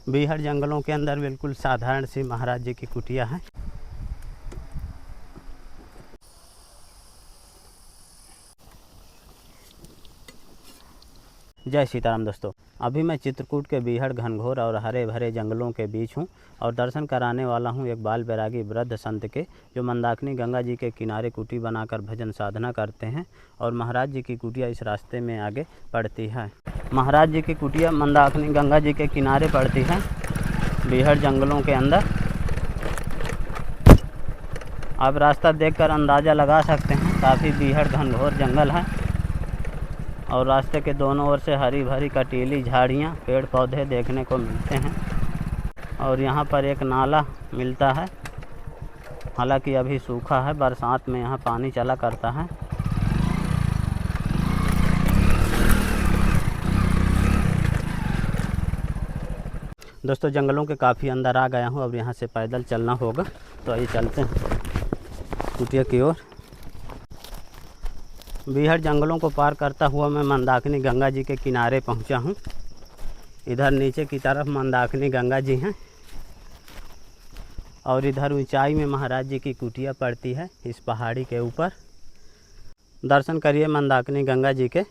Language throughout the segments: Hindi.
बीहड़ जंगलों के अंदर बिल्कुल साधारण सी महाराज जी की कुटिया है। जय सीताराम दोस्तों, अभी मैं चित्रकूट के बीहड़ घनघोर और हरे भरे जंगलों के बीच हूँ और दर्शन कराने वाला हूँ एक बाल बैरागी वृद्ध संत के, जो मंदाकिनी गंगा जी के किनारे कुटी बनाकर भजन साधना करते हैं। और महाराज जी की कुटिया इस रास्ते में आगे पड़ती है। महाराज जी की कुटिया मंदाकिनी गंगा जी के किनारे पड़ती है, बीहड़ जंगलों के अंदर। आप रास्ता देखकर अंदाज़ा लगा सकते हैं, काफ़ी बीहड़ घनघोर जंगल है और रास्ते के दोनों ओर से हरी भरी कटीली झाड़ियाँ, पेड़ पौधे देखने को मिलते हैं। और यहाँ पर एक नाला मिलता है, हालांकि अभी सूखा है, बरसात में यहाँ पानी चला करता है। दोस्तों, जंगलों के काफ़ी अंदर आ गया हूँ, अब यहाँ से पैदल चलना होगा, तो आइए चलते हैं कुटिया की ओर। बीहड़ जंगलों को पार करता हुआ मैं मंदाकिनी गंगा जी के किनारे पहुंचा हूं। इधर नीचे की तरफ मंदाकिनी गंगा जी हैं और इधर ऊंचाई में महाराज जी की कुटिया पड़ती है, इस पहाड़ी के ऊपर। दर्शन करिए मंदाकिनी गंगा जी के।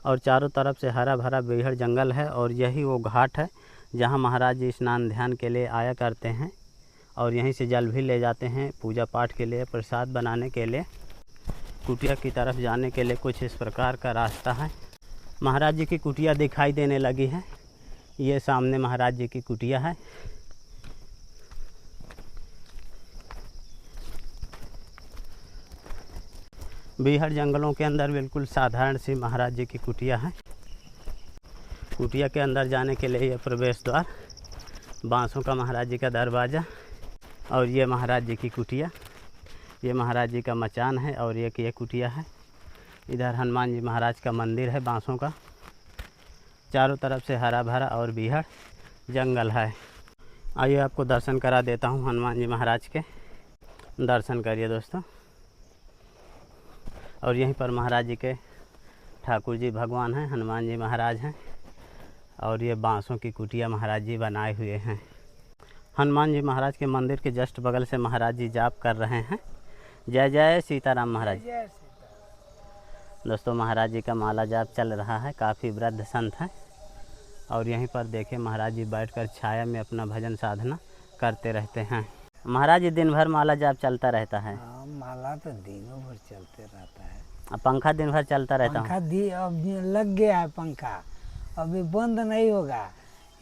और चारों तरफ से हरा भरा बीहड़ जंगल है और यही वो घाट है जहां महाराज जी स्नान ध्यान के लिए आया करते हैं और यहीं से जल भी ले जाते हैं पूजा पाठ के लिए, प्रसाद बनाने के लिए। कुटिया की तरफ जाने के लिए कुछ इस प्रकार का रास्ता है। महाराज जी की कुटिया दिखाई देने लगी है, ये सामने महाराज जी की कुटिया है। बीहड़ जंगलों के अंदर बिल्कुल साधारण सी महाराज जी की कुटिया है। कुटिया के अंदर जाने के लिए ये प्रवेश द्वार, बांसों का महाराज जी का दरवाज़ा और ये महाराज जी की कुटिया। ये महाराज जी का मचान है और एक ये कुटिया है। इधर हनुमान जी महाराज का मंदिर है बांसों का। चारों तरफ से हरा भरा और बीहड़ जंगल है। आइए आपको दर्शन करा देता हूँ हनुमान जी महाराज के। दर्शन करिए दोस्तों। और यहीं पर महाराज जी के ठाकुर जी भगवान हैं, हनुमान जी महाराज हैं और ये बांसों की कुटिया महाराज जी बनाए हुए हैं। हनुमान जी महाराज के मंदिर के जस्ट बगल से महाराज जी जाप कर रहे हैं। जय जय सीताराम महाराज। दोस्तों, महाराज जी का माला जाप चल रहा है, काफ़ी वृद्ध संत हैं और यहीं पर देखें महाराज जी बैठकर छाया में अपना भजन साधना करते रहते हैं। महाराज जी दिन भर माला जाप चलता रहता है? माला तो दिनों भर चलते रहता है। अब पंखा दिन भर चलता रहता है? पंखा अब लग गया है, पंखा अभी बंद नहीं होगा,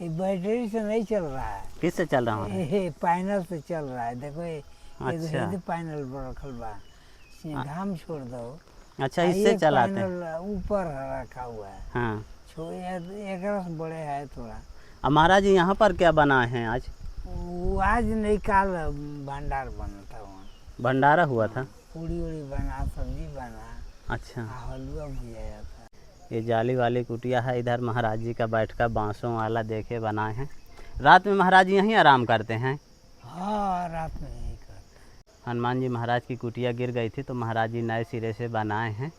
ये बैटरी से नहीं चल रहा है। किससे चल रहा है? ये पैनल से चल रहा है। देखो ये अच्छा, पैनल पर रखल बा, घाम छोड़ दो। अच्छा, इससे चलाते हैं? ऊपर रखा हुआ है। हाँ, एक रस बड़े है थोड़ा। अब महाराज जी यहाँ पर क्या बनाए हैं आज? आज नहीं, काल भंडार बना था, वहाँ भंडारा हुआ था। पूड़ी उड़ी बना, सब्जी बना, अच्छा, हलवा भुजाया था। ये जाली वाली कुटिया है। इधर महाराज जी का बैठका बांसों वाला देखे बनाए हैं। रात में महाराज जी यहीं आराम करते हैं? हाँ, रात में यही करते। हनुमान जी महाराज की कुटिया गिर गई थी तो महाराज जी नए सिरे से बनाए हैं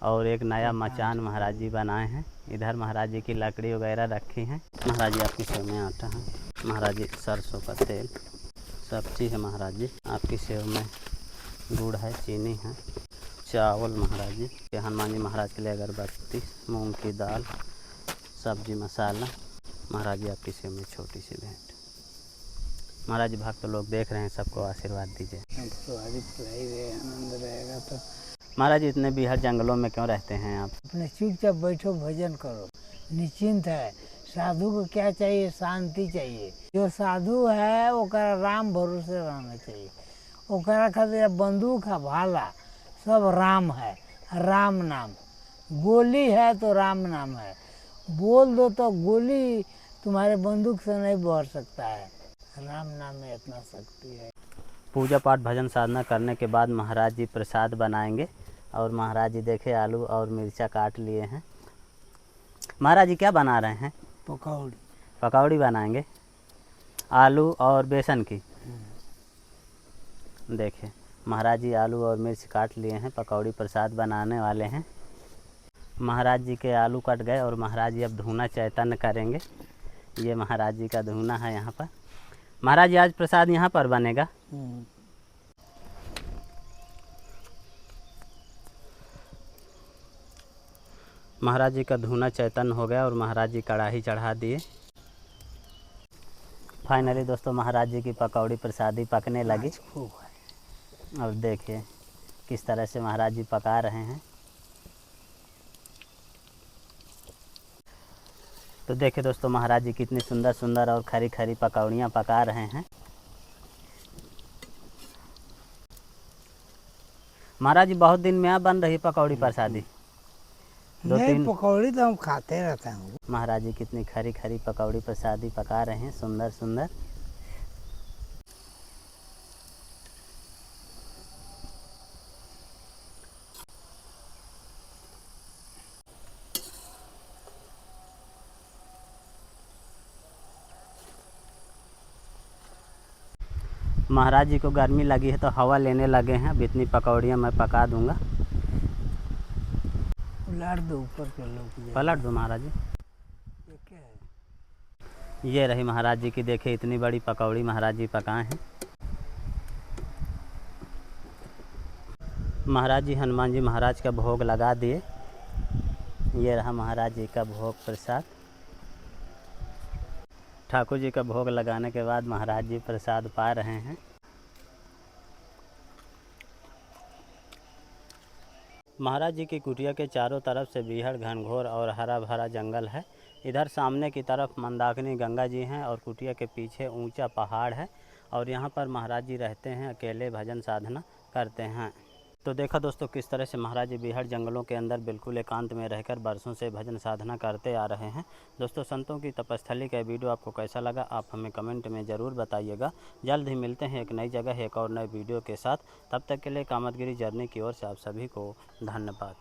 और एक नया मचान महाराज जी बनाए हैं। इधर महाराज जी की लकड़ी वगैरह रखी हैं। महाराज जी आपकी सेव में आटा है, महाराज जी सरसों का तेल, सब्जी है महाराज जी आपकी सेव में, गुड़ है, चीनी है, चावल महाराज जी के, हनुमान जी महाराज के लिए अगरबत्ती, मूंग की दाल, सब्जी मसाला। महाराज जी आपकी सेव में छोटी सी भेंट। महाराज जी भक्त लोग देख रहे हैं, सबको आशीर्वाद दीजिए। आनंद रहेगा। तो महाराज जी इतने बीहड़ जंगलों में क्यों रहते हैं आप? अपने चुपचाप बैठो, भजन करो, निश्चिंत है। साधु को क्या चाहिए? शांति चाहिए। जो साधु है ओकरा राम भरोसे रहना चाहिए। ओकरा खातिर बंदूक है, भाला सब राम है, राम नाम। गोली है तो राम नाम है, बोल दो तो गोली तुम्हारे बंदूक से नहीं बढ़ सकता है। राम नाम में इतना शक्ति है। पूजा पाठ भजन साधना करने के बाद महाराज जी प्रसाद बनाएंगे और महाराज जी देखे आलू और मिर्चा काट लिए हैं। महाराज जी क्या बना रहे हैं? पकौड़ी। पकौड़ी बनाएंगे आलू और बेसन की। देखिए महाराज जी आलू और मिर्च काट लिए हैं, पकौड़ी प्रसाद बनाने वाले हैं। महाराज जी के आलू कट गए और महाराज जी अब धुना चैतन्य करेंगे। ये महाराज जी का धूना है यहाँ पर। महाराज जी आज प्रसाद यहाँ पर बनेगा। महाराज जी का धूना चैतन्य हो गया और महाराज जी कढ़ाई चढ़ा दिए। फाइनली दोस्तों महाराज जी की पकौड़ी प्रसादी पकने लगी। और देखिए किस तरह से महाराज जी पका रहे हैं। तो देखिए दोस्तों महाराज जी कितनी सुंदर सुंदर और खरी खरी पकौड़ियाँ पका रहे हैं। महाराज जी बहुत दिन में बन रही पकौड़ी प्रसादी। नहीं, पकौड़ी तो हम खाते रहते हैं। महाराज जी कितनी खरी खरी पकौड़ी प्रसादी पका रहे हैं, सुंदर सुंदर। महाराज जी को गर्मी लगी है तो हवा लेने लगे हैं। अब इतनी पकौड़ियाँ मैं पका दूंगा। पलट दो ऊपर कर लो। पलट दो महाराज जी। ये क्या है? ये रही महाराज जी की, देखिए इतनी बड़ी पकौड़ी महाराज जी पकाए हैं। महाराज जी हनुमान जी महाराज का भोग लगा दिए। ये रहा महाराज जी का भोग प्रसाद। ठाकुर जी का भोग लगाने के बाद महाराज जी प्रसाद पा रहे हैं। महाराज जी की कुटिया के चारों तरफ से बीहड़ घनघोर और हरा भरा जंगल है। इधर सामने की तरफ मंदाकिनी गंगा जी हैं और कुटिया के पीछे ऊंचा पहाड़ है और यहाँ पर महाराज जी रहते हैं, अकेले भजन साधना करते हैं। तो देखा दोस्तों किस तरह से महाराज जी बीहड़ जंगलों के अंदर बिल्कुल एकांत में रहकर बरसों से भजन साधना करते आ रहे हैं। दोस्तों संतों की तपस्थली का वीडियो आपको कैसा लगा आप हमें कमेंट में ज़रूर बताइएगा। जल्द ही मिलते हैं एक नई जगह एक और नए वीडियो के साथ। तब तक के लिए कामतगिरी जर्नी की ओर से आप सभी को धन्यवाद।